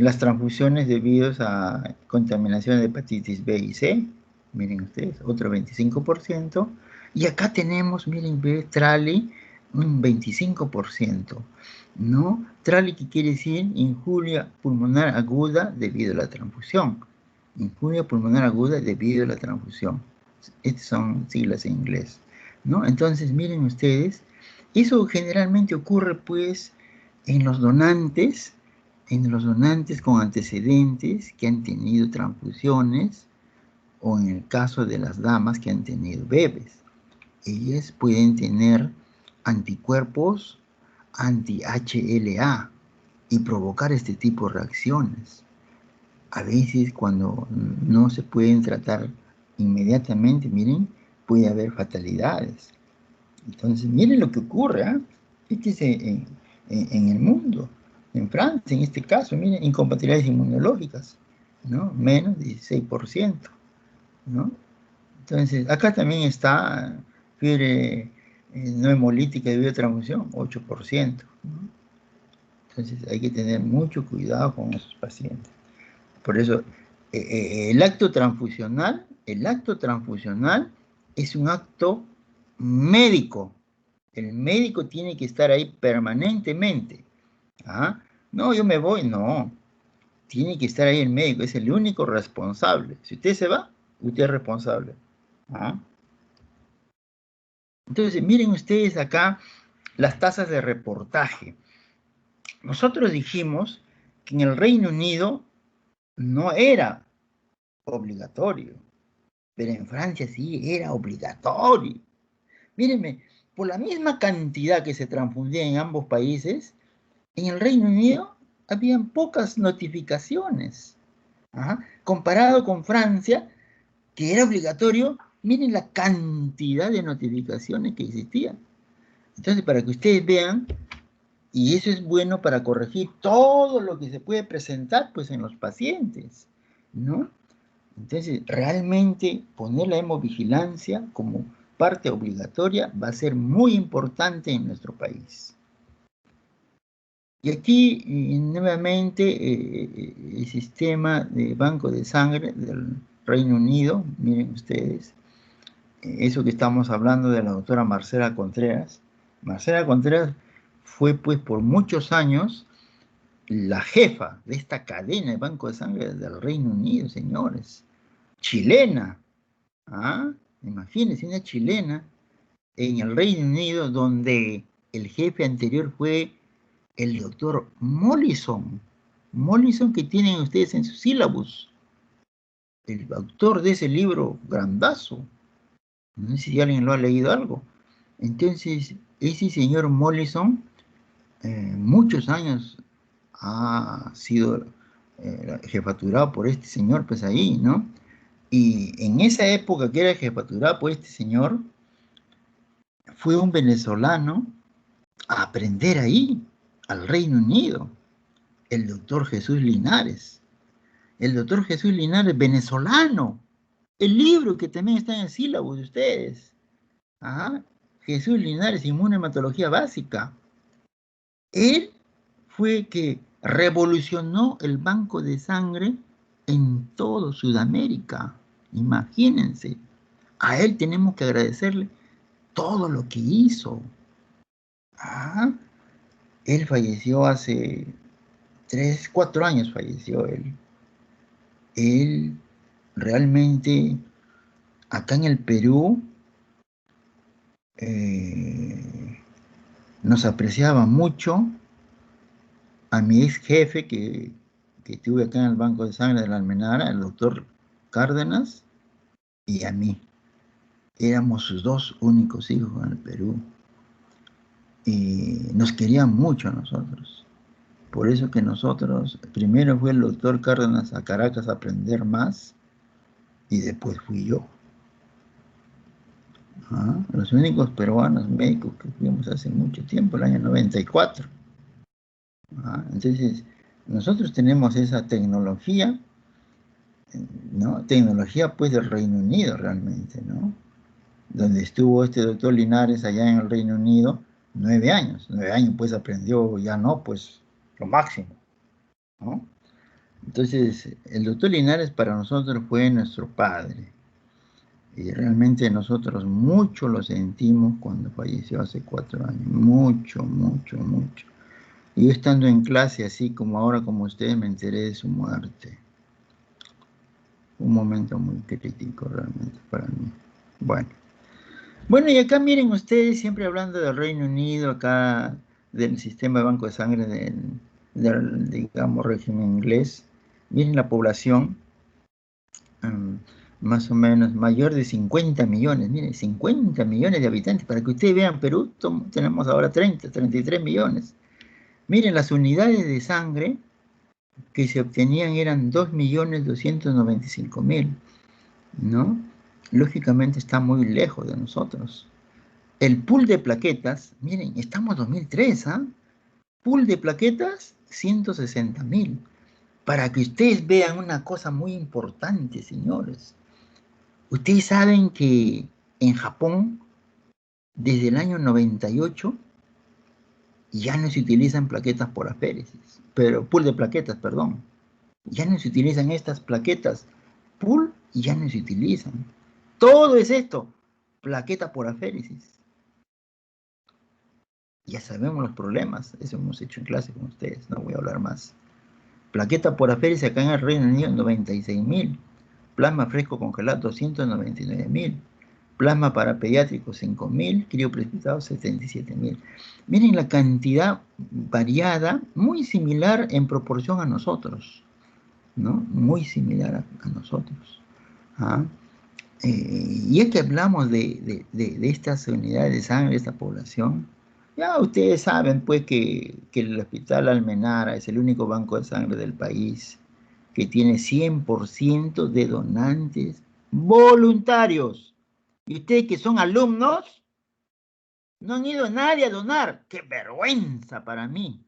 Las transfusiones debidas a contaminación de hepatitis B y C, miren ustedes, otro 25%. Y acá tenemos, miren, ve, TRALI, un 25%, ¿no? TRALI, que quiere decir injuria pulmonar aguda debido a la transfusión. Injuria pulmonar aguda debido a la transfusión. Estas son siglas en inglés, ¿no? Entonces, miren ustedes, eso generalmente ocurre, pues, en los donantes con antecedentes que han tenido transfusiones, o en el caso de las damas que han tenido bebés. Ellas pueden tener anticuerpos anti-HLA y provocar este tipo de reacciones. A veces, cuando no se pueden tratar inmediatamente, miren, puede haber fatalidades. Entonces, miren lo que ocurre, ¿eh? Fíjense en el mundo. En Francia, en este caso, miren, incompatibilidades inmunológicas, ¿no? Menos 16%, ¿no? Entonces, acá también está fiebre no hemolítica debido a transfusión, 8%, ¿no? Entonces, hay que tener mucho cuidado con esos pacientes. Por eso, el acto transfusional es un acto médico. El médico tiene que estar ahí permanentemente. ¿Ah? No, yo me voy, no. Tiene que estar ahí el médico, es el único responsable. Si usted se va, usted es responsable. ¿Ah? Entonces, miren ustedes acá las tasas de reportaje. Nosotros dijimos que en el Reino Unido no era obligatorio, pero en Francia sí era obligatorio. Mírenme, por la misma cantidad que se transfundía en ambos países, en el Reino Unido habían pocas notificaciones. Ajá. Comparado con Francia, que era obligatorio, miren la cantidad de notificaciones que existían. Entonces, para que ustedes vean, y eso es bueno para corregir todo lo que se puede presentar, pues, en los pacientes, ¿no? Entonces, realmente poner la hemovigilancia como parte obligatoria va a ser muy importante en nuestro país. Y aquí, nuevamente, el sistema de banco de sangre del Reino Unido, miren ustedes, eso que estamos hablando de la doctora Marcela Contreras. Marcela Contreras fue, pues, por muchos años la jefa de esta cadena de banco de sangre del Reino Unido, señores. Chilena. ¿Ah? Imagínense, una chilena en el Reino Unido, donde el jefe anterior fue el doctor Mollison. Mollison, que tienen ustedes en su sílabus. El autor de ese libro grandazo. No sé si alguien lo ha leído algo. Entonces, ese señor Mollison, muchos años ha sido jefaturado por este señor, pues ahí, ¿no? Y en esa época que era jefaturado por este señor, fue un venezolano a aprender ahí, al Reino Unido, el doctor Jesús Linares. El doctor Jesús Linares, venezolano. El libro que también está en el sílabo de ustedes. Ajá. Jesús Linares, inmunohematología básica. Él fue que revolucionó el banco de sangre en todo Sudamérica. Imagínense. A él tenemos que agradecerle todo lo que hizo. Ah, él falleció hace 3, 4 años, falleció él. Él realmente, acá en el Perú, nos apreciaba mucho. A mi ex jefe que tuve acá en el Banco de Sangre de la Almenara, el doctor Cárdenas, y a mí. Éramos sus 2 únicos hijos en el Perú. Y nos querían mucho a nosotros. Por eso que nosotros, primero fue el doctor Cárdenas a Caracas a aprender más, y después fui yo. Los únicos peruanos médicos que fuimos hace mucho tiempo, el año 94. Entonces, Nosotros tenemos esa tecnología, ¿no? Tecnología pues del Reino Unido realmente, ¿no? Donde estuvo este doctor Linares allá en el Reino Unido, 9 años. 9 años pues aprendió, ya no, pues lo máximo, ¿no? Entonces, el doctor Linares para nosotros fue nuestro padre. Y realmente nosotros mucho lo sentimos cuando falleció hace 4 años. Mucho, mucho, mucho. Y yo estando en clase, así como ahora como ustedes, me enteré de su muerte. Un momento muy crítico realmente para mí. Bueno. Bueno, y acá miren ustedes, siempre hablando del Reino Unido, acá del sistema de banco de sangre del, digamos, régimen inglés. Miren la población, um, más o menos mayor de 50 millones. Miren, 50 millones de habitantes. Para que ustedes vean, Perú tenemos ahora 33 millones. Miren, las unidades de sangre que se obtenían eran 2.295.000, ¿no? Lógicamente está muy lejos de nosotros. El pool de plaquetas, miren, estamos 2003, ¿ah? Pool de plaquetas, 160.000. Para que ustedes vean una cosa muy importante, señores. Ustedes saben que en Japón, desde el año 98, ya no se utilizan plaquetas por aféresis, pero pool de plaquetas, perdón. Ya no se utilizan estas plaquetas. Pool ya no se utilizan. Todo es esto, plaqueta por aféresis. Ya sabemos los problemas, eso hemos hecho en clase con ustedes, no voy a hablar más. Plaqueta por aféresis acá en el Reino Unido, 96.000. Plasma fresco congelado, 299.000. Plasma para pediátricos, 5.000. Crioprecipitado, 77.000. Miren la cantidad variada, muy similar en proporción a nosotros, ¿no? Muy similar a nosotros. ¿Ah? Y es que hablamos de estas unidades de sangre, de esta población. Ya ustedes saben, pues, que el Hospital Almenara es el único banco de sangre del país que tiene 100% de donantes voluntarios. Y ustedes que son alumnos, no han ido nadie a donar. ¡Qué vergüenza para mí!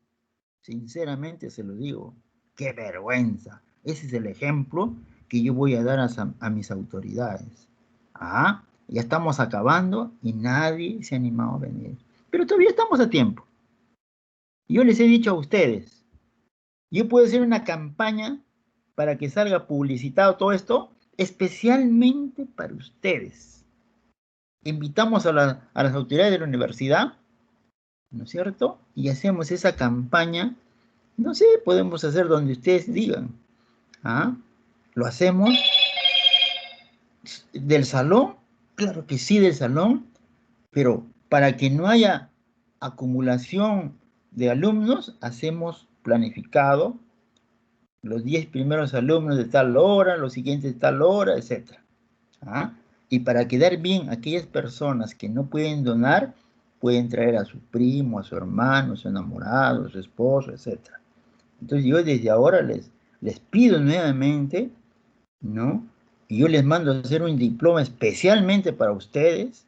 Sinceramente se lo digo. ¡Qué vergüenza! Ese es el ejemplo que yo voy a dar a mis autoridades. Ah, ya estamos acabando y nadie se ha animado a venir. Pero todavía estamos a tiempo. Yo les he dicho a ustedes, yo puedo hacer una campaña para que salga publicitado todo esto, especialmente para ustedes. Invitamos a las autoridades de la universidad, ¿no es cierto? Y hacemos esa campaña, no sé, podemos hacer donde ustedes digan. ¿Ah? Lo hacemos del salón, claro que sí, del salón, pero para que no haya acumulación de alumnos, hacemos planificado los 10 primeros alumnos de tal hora, los siguientes de tal hora, etc. ¿Ah? Y para quedar bien, aquellas personas que no pueden donar, pueden traer a su primo, a su hermano, a su enamorado, a su esposo, etc. Entonces yo desde ahora les pido nuevamente, ¿no? Y yo les mando a hacer un diploma especialmente para ustedes.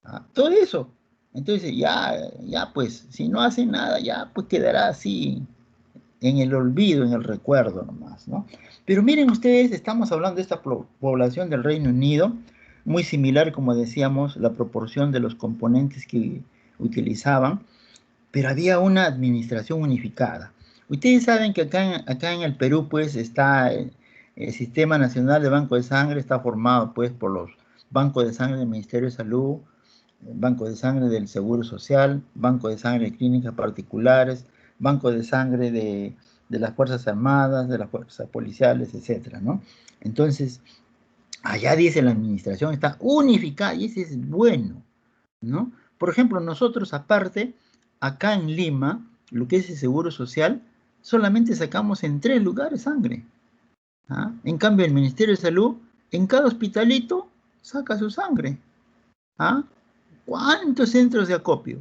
¿Ah? Todo eso. Entonces ya pues, si no hacen nada, ya pues quedará así en el olvido, en el recuerdo nomás, ¿no? Pero miren ustedes, estamos hablando de esta población del Reino Unido, muy similar, como decíamos, la proporción de los componentes que utilizaban, pero había una administración unificada. Ustedes saben que acá en el Perú, pues, está el Sistema Nacional de Banco de Sangre, está formado, pues, por los bancos de sangre del Ministerio de Salud, Banco de Sangre del Seguro Social, Banco de Sangre de Clínicas Particulares, Banco de Sangre de las Fuerzas Armadas, de las Fuerzas Policiales, etcétera, ¿no? Entonces, allá dice la administración está unificada y ese es bueno, ¿no? Por ejemplo, nosotros aparte, acá en Lima, lo que es el Seguro Social, solamente sacamos en 3 lugares sangre. ¿Ah? En cambio, el Ministerio de Salud, en cada hospitalito, saca su sangre. ¿Ah? ¿Cuántos centros de acopio?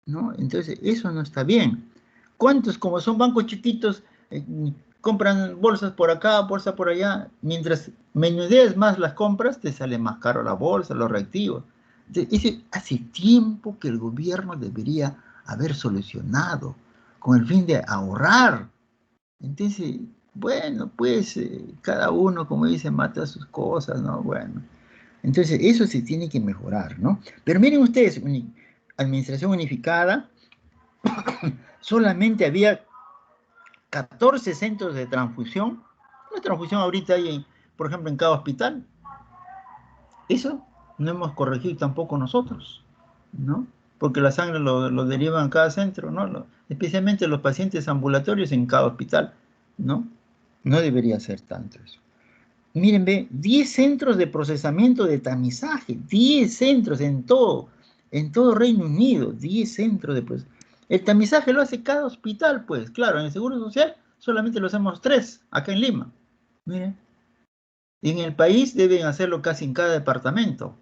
¿No? Entonces, eso no está bien. ¿Cuántos, como son bancos chiquitos, compran bolsas por acá, bolsa por allá? Mientras menudeas más las compras, te sale más caro la bolsa, los reactivos. Entonces, hace tiempo que el gobierno debería haber solucionado con el fin de ahorrar. Entonces, bueno, pues cada uno, como dice, mata sus cosas, ¿no? Bueno, entonces eso se tiene que mejorar, ¿no? Pero miren ustedes, administración unificada, solamente había 14 centros de transfusión. Una transfusión ahorita hay, por ejemplo, en cada hospital. Eso no hemos corregido tampoco nosotros, ¿no? Porque la sangre lo derivan en cada centro, ¿no? Especialmente los pacientes ambulatorios en cada hospital, ¿no? No debería ser tanto eso. Miren, ve, 10 centros de procesamiento de tamizaje, 10 centros en todo Reino Unido, 10 centros de procesamiento. El tamizaje lo hace cada hospital, pues, claro, en el Seguro Social solamente lo hacemos 3, acá en Lima. Miren, y en el país deben hacerlo casi en cada departamento.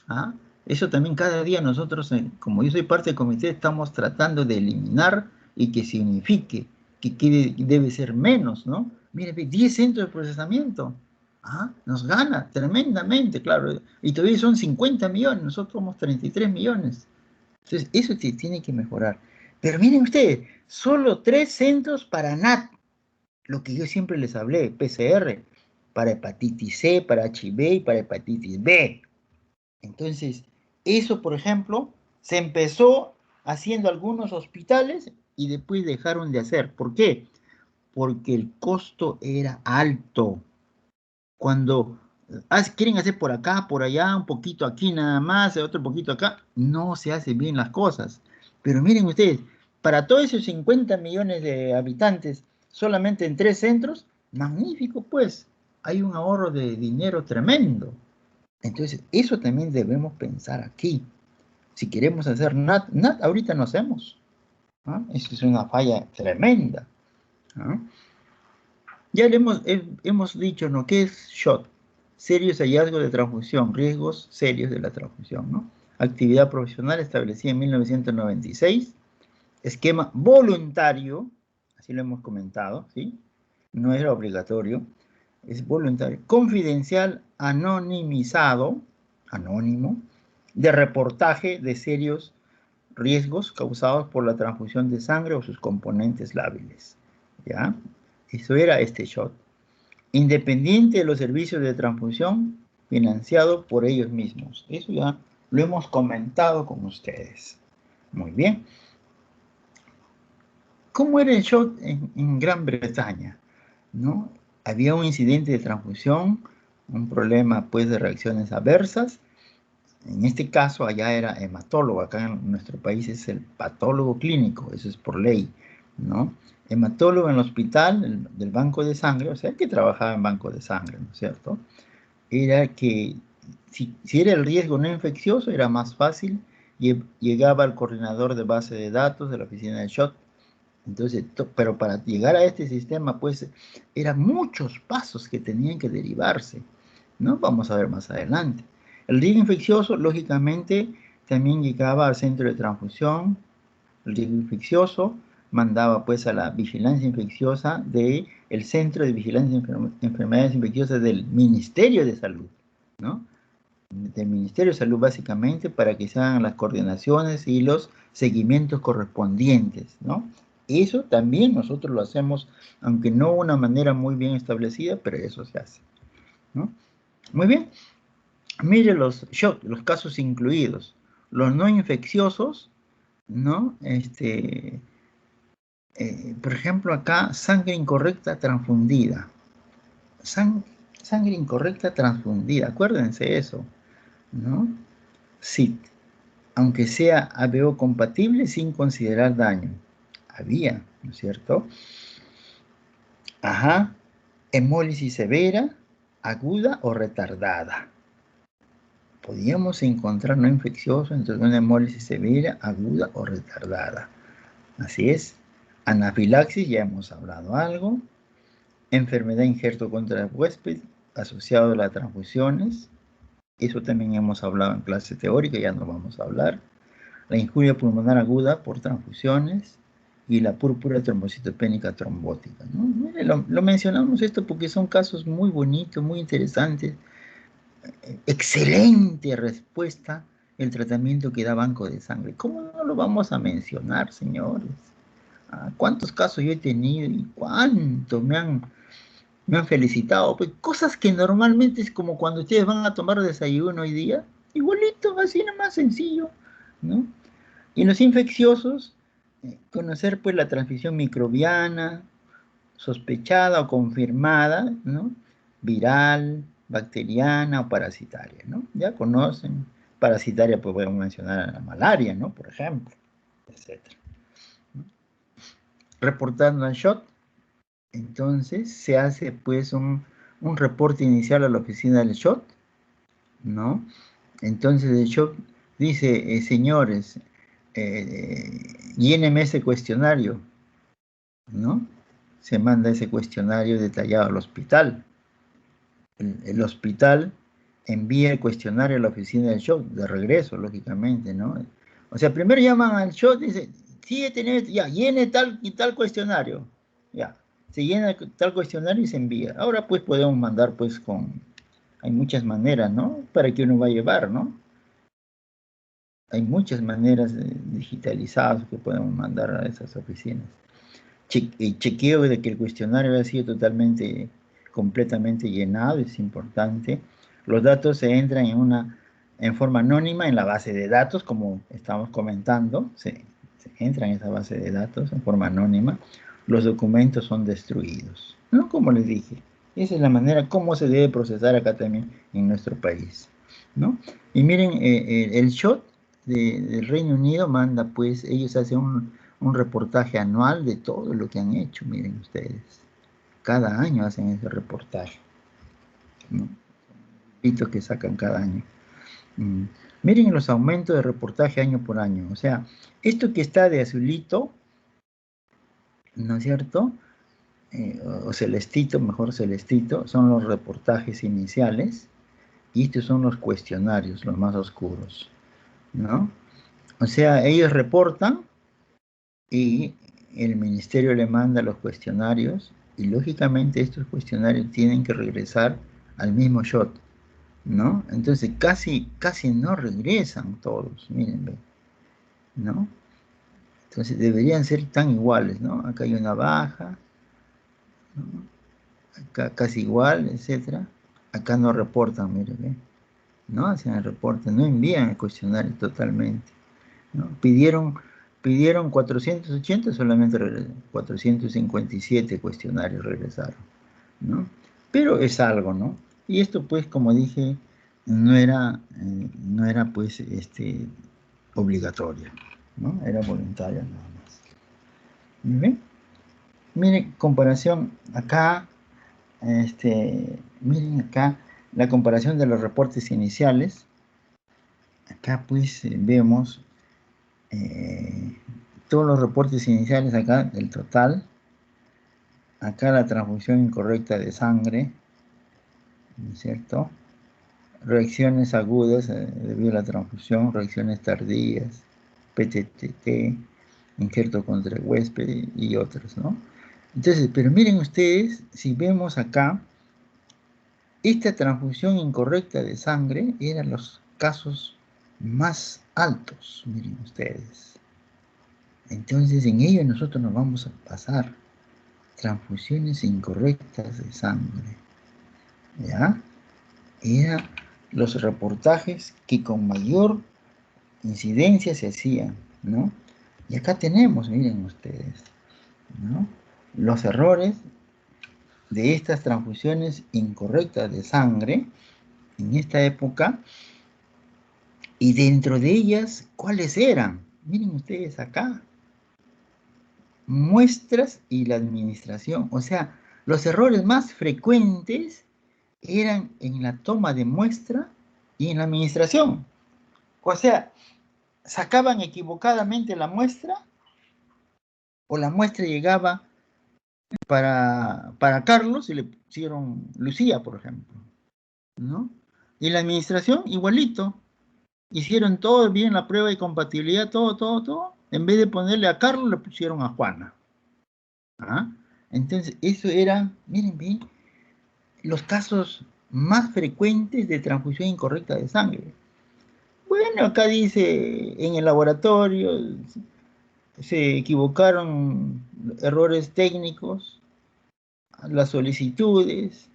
¿Ah? Eso también cada día nosotros, como yo soy parte del comité, estamos tratando de eliminar y que signifique que debe ser menos, ¿no? Mire, 10 centros de procesamiento. ¿Ah? Nos gana tremendamente, claro. Y todavía son 50 millones, nosotros somos 33 millones. Entonces, eso se tiene que mejorar. Pero miren ustedes, solo 3 centros para NAT, lo que yo siempre les hablé, PCR, para hepatitis C, para HIV y para hepatitis B. Entonces, eso, por ejemplo, se empezó haciendo algunos hospitales y después dejaron de hacer. ¿Por qué? Porque el costo era alto. Cuando quieren hacer por acá, por allá, un poquito aquí nada más, otro poquito acá, no se hacen bien las cosas. Pero miren ustedes, para todos esos 50 millones de habitantes, solamente en 3 centros, magnífico pues, hay un ahorro de dinero tremendo. Entonces, eso también debemos pensar aquí. Si queremos hacer NAT ahorita no hacemos. ¿Ah? Eso es una falla tremenda. ¿Ah? Ya hemos dicho, ¿no? ¿Qué es SHOT? Serios hallazgos de transfusión, riesgos serios de la transfusión, ¿no? Actividad profesional establecida en 1996, esquema voluntario, así lo hemos comentado, ¿sí? No era obligatorio, es voluntario, confidencial, anonimizado, anónimo, de reportaje de serios riesgos causados por la transfusión de sangre o sus componentes lábiles, ¿ya? Eso era este SHOT. Independiente de los servicios de transfusión financiados por ellos mismos. Eso ya lo hemos comentado con ustedes. Muy bien. ¿Cómo era el SHOT en Gran Bretaña? ¿No? Había un incidente de transfusión, un problema pues de reacciones adversas. En este caso allá era hematólogo, acá en nuestro país es el patólogo clínico, eso es por ley, ¿no? Hematólogo en el hospital del banco de sangre, o sea, el que trabajaba en banco de sangre, ¿no es cierto? Era que si era el riesgo no infeccioso, era más fácil, llegaba al coordinador de base de datos de la oficina de SHOT. Entonces, pero para llegar a este sistema, pues, eran muchos pasos que tenían que derivarse, ¿no? Vamos a ver más adelante. El riesgo infeccioso, lógicamente, también llegaba al centro de transfusión. El riesgo infeccioso mandaba, pues, a la vigilancia infecciosa del Centro de Vigilancia de Enfermedades Infecciosas del Ministerio de Salud, ¿no? Del Ministerio de Salud, básicamente, para que se hagan las coordinaciones y los seguimientos correspondientes, ¿no? Eso también nosotros lo hacemos, aunque no de una manera muy bien establecida, pero eso se hace, ¿no? Muy bien. Mire los casos incluidos. Los no infecciosos, ¿no? Por ejemplo, acá, sangre incorrecta transfundida. Sangre incorrecta transfundida, acuérdense eso, ¿no? Sí, aunque sea ABO compatible sin considerar daño. Había, ¿no es cierto? Ajá. Hemólisis severa, aguda o retardada. Podíamos encontrar no infeccioso entre una hemólisis severa, aguda o retardada. Así es. Anafilaxis, ya hemos hablado algo. Enfermedad injerto contra el huésped, asociado a las transfusiones. Eso también hemos hablado en clase teórica, ya no vamos a hablar. La injuria pulmonar aguda por transfusiones y la púrpura trombocitopénica trombótica, ¿no? Mire, lo mencionamos esto porque son casos muy bonitos, muy interesantes. Excelente respuesta el tratamiento que da Banco de Sangre. ¿Cómo no lo vamos a mencionar, señores? ¿Cuántos casos yo he tenido y cuánto me han felicitado? Pues cosas que normalmente es como cuando ustedes van a tomar desayuno hoy día, igualito, así nomás sencillo, ¿no? Y los infecciosos, conocer pues la transmisión microbiana, sospechada o confirmada, ¿no? Viral, bacteriana o parasitaria, ¿no? Ya conocen. Parasitaria, pues podemos mencionar a la malaria, ¿no? Por ejemplo, etcétera. Reportando al SHOT, entonces se hace pues un reporte inicial a la oficina del SHOT, ¿no? Entonces el SHOT dice, señores, lléneme ese cuestionario, ¿no? Se manda ese cuestionario detallado al hospital. El hospital envía el cuestionario a la oficina del SHOT, de regreso, lógicamente, ¿no? O sea, primero llaman al SHOT y dicen, sí, ya, llene tal y tal cuestionario. Ya, se llena tal cuestionario y se envía. Ahora, pues, podemos mandar, pues, hay muchas maneras, ¿no? Para que uno va a llevar, ¿no? Hay muchas maneras digitalizadas que podemos mandar a esas oficinas. Chequeo de que el cuestionario haya sido completamente llenado, es importante. Los datos se entran en forma anónima en la base de datos, como estamos comentando, se entra en esa base de datos en forma anónima. Los documentos son destruidos, ¿no? Como les dije, esa es la manera como se debe procesar acá también en nuestro país, ¿no? Y miren, el SHOT del Reino Unido manda, pues, ellos hacen un reportaje anual de todo lo que han hecho, miren ustedes. Cada año hacen ese reportaje, ¿no? Hito que sacan cada año. Mm. Miren los aumentos de reportaje año por año. O sea, esto que está de azulito, ¿no es cierto? O celestito, mejor celestito, son los reportajes iniciales y estos son los cuestionarios, los más oscuros, ¿no? O sea, ellos reportan y el ministerio le manda los cuestionarios y lógicamente estos cuestionarios tienen que regresar al mismo SHOT, ¿no? Entonces casi no regresan todos, miren, ¿no? Entonces deberían ser tan iguales, ¿no? Acá hay una baja, ¿no? Acá casi igual, etcétera. Acá no reportan, miren, ¿ve? No hacen el reporte, no envían el cuestionario totalmente, ¿no? Pidieron 480, solamente 457 cuestionarios regresaron, ¿no? Pero es algo, ¿no? Y esto, pues, como dije, no era pues, obligatorio, ¿no? Era voluntaria nada más. ¿Ven? Mire, comparación acá, miren acá, la comparación de los reportes iniciales. Acá, pues, vemos todos los reportes iniciales acá, del total. Acá la transfusión incorrecta de sangre, ¿no es cierto? Reacciones agudas debido a la transfusión, reacciones tardías, PTTT, injerto contra el huésped y otros, ¿no? Entonces, pero miren ustedes, si vemos acá, esta transfusión incorrecta de sangre eran los casos más altos, miren ustedes. Entonces, en ello nosotros nos vamos a pasar transfusiones incorrectas de sangre, ¿ya? Eran los reportajes que con mayor incidencia se hacían, ¿no? Y acá tenemos, miren ustedes, ¿no? Los errores de estas transfusiones incorrectas de sangre en esta época y dentro de ellas, ¿cuáles eran? Miren ustedes acá, muestras y la administración, o sea, los errores más frecuentes eran en la toma de muestra y en la administración. O sea, sacaban equivocadamente la muestra o la muestra llegaba para Carlos y le pusieron Lucía, por ejemplo, ¿no? Y la administración igualito. Hicieron todo bien la prueba de compatibilidad, todo. En vez de ponerle a Carlos, le pusieron a Juana. ¿Ah? Entonces, eso era, miren bien, los casos más frecuentes de transfusión incorrecta de sangre. Bueno, acá dice en el laboratorio se equivocaron, errores técnicos, las solicitudes,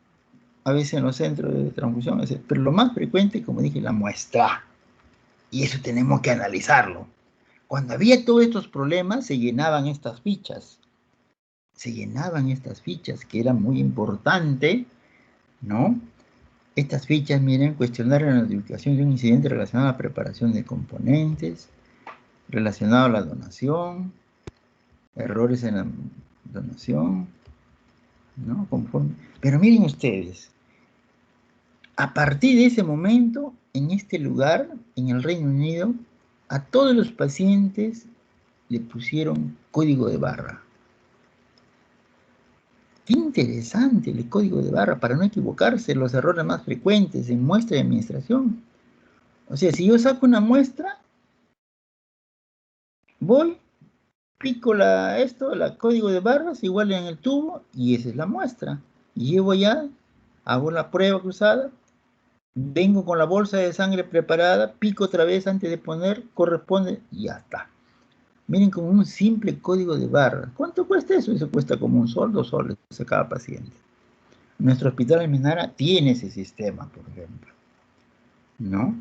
a veces en los centros de transfusión, etc. Pero lo más frecuente, como dije, la muestra. Y eso tenemos que analizarlo. Cuando había todos estos problemas, se llenaban estas fichas. Se llenaban estas fichas, que era muy importante, ¿no? Estas fichas, miren, cuestionar la notificación de un incidente relacionado a la preparación de componentes, relacionado a la donación, errores en la donación, ¿no? Conforme. Pero miren ustedes, a partir de ese momento, en este lugar, en el Reino Unido, a todos los pacientes le pusieron código de barra. Qué interesante el código de barra para no equivocarse, los errores más frecuentes en muestra de administración. O sea, si yo saco una muestra, voy, pico la código de barras, igual en el tubo, y esa es la muestra. Y llevo ya, hago la prueba cruzada, vengo con la bolsa de sangre preparada, pico otra vez antes de poner, corresponde, y ya está. Miren, como un simple código de barras. ¿Cuánto cuesta eso? Eso cuesta como un sol, 2 soles a cada paciente. Nuestro hospital de Minara tiene ese sistema, por ejemplo, ¿no?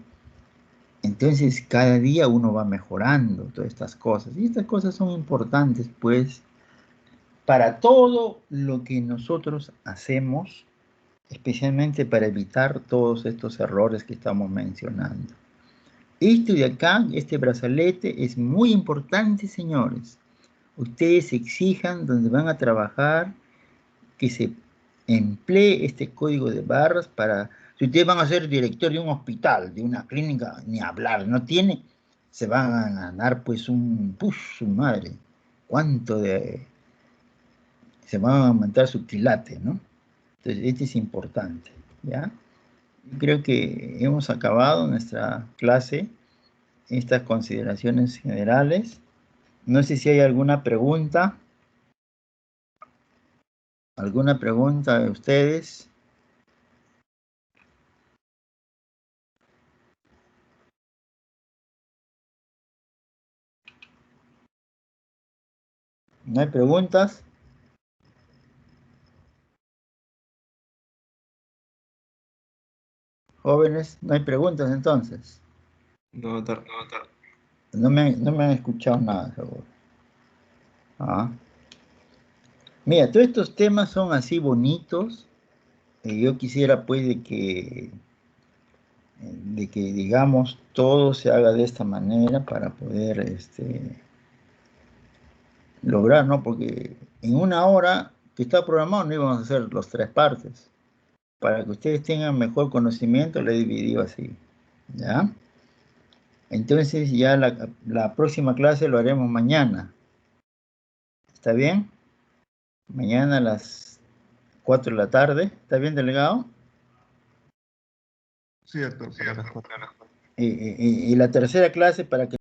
Entonces, cada día uno va mejorando todas estas cosas. Y estas cosas son importantes, pues, para todo lo que nosotros hacemos, especialmente para evitar todos estos errores que estamos mencionando. Esto de acá, este brazalete, es muy importante, señores. Ustedes exijan donde van a trabajar que se emplee este código de barras para, si ustedes van a ser director de un hospital, de una clínica, ni hablar, no tiene, se van a ganar pues su madre, cuánto de, se van a aumentar su quilate, ¿no? Entonces, este es importante, ¿ya? Creo que hemos acabado nuestra clase, estas consideraciones generales. No sé si hay alguna pregunta. ¿Alguna pregunta de ustedes? ¿No hay preguntas? Jóvenes, no hay preguntas entonces. No, doctor. No me han escuchado nada, seguro. Ah. Mira, todos estos temas son así bonitos. Yo quisiera pues de que digamos todo se haga de esta manera para poder lograr, ¿no? Porque en una hora que está programado no íbamos a hacer los 3 partes. Para que ustedes tengan mejor conocimiento, lo he dividido así, ¿ya? Entonces ya la próxima clase lo haremos mañana. ¿Está bien? Mañana a las 4 de la tarde. ¿Está bien, delegado? Sí, doctor, para las 4. Y la tercera clase para que